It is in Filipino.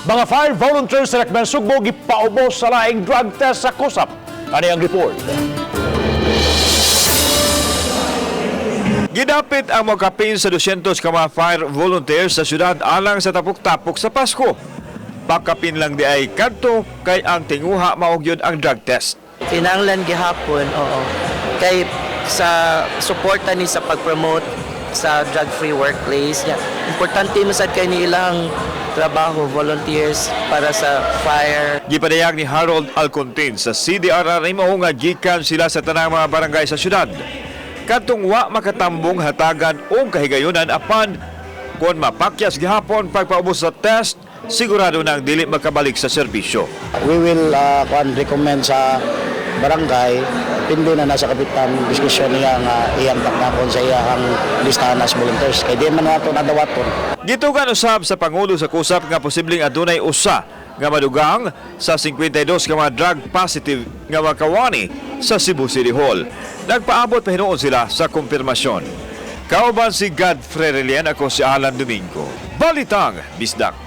Mga fire volunteers sa Lakban Sugbo gipaubos sa laing drug test sa kusap. Ano ang report? Gidapit ang mga kapin sa 200 ka mga fire volunteers sa syudad alang sa tapok-tapok sa Pasko. Pakapin lang di ay kadto kay ang tinguha maog yun ang drug test. Kinahanglan gihapon, oo. Kay sa suporta ni sa pag-promote sa drug-free workplace niya. Importante masad kay ni ilang trabaho, volunteers para sa fire. Gipadayag ni Harold Alcontin sa CDRR ay mao nga gikan sila sa tanang mga barangay sa syudad. Kadtong wa makatambong hatagan o kahigayunan apan kung mapakyas gihapon pagpaubos sa test, sigurado nang dili makabalik sa serbisyo. We will recommend sa barangay, pindi na nasa kapitan diskusyon niya nga iyang taknakon sa iyang listahan as volunteers. Kaya di man nato nadawaton. Gitugan usab sa Pangulo sa kusap nga posibleng adunay usa nga madugang sa 52 ka mga drug positive nga makawani sa Cebu City Hall. Nagpaabot pa hinuon sila sa kumpirmasyon. Kauban si Godfrey Relian, ako si Alan Domingo. Balitang Bisdak.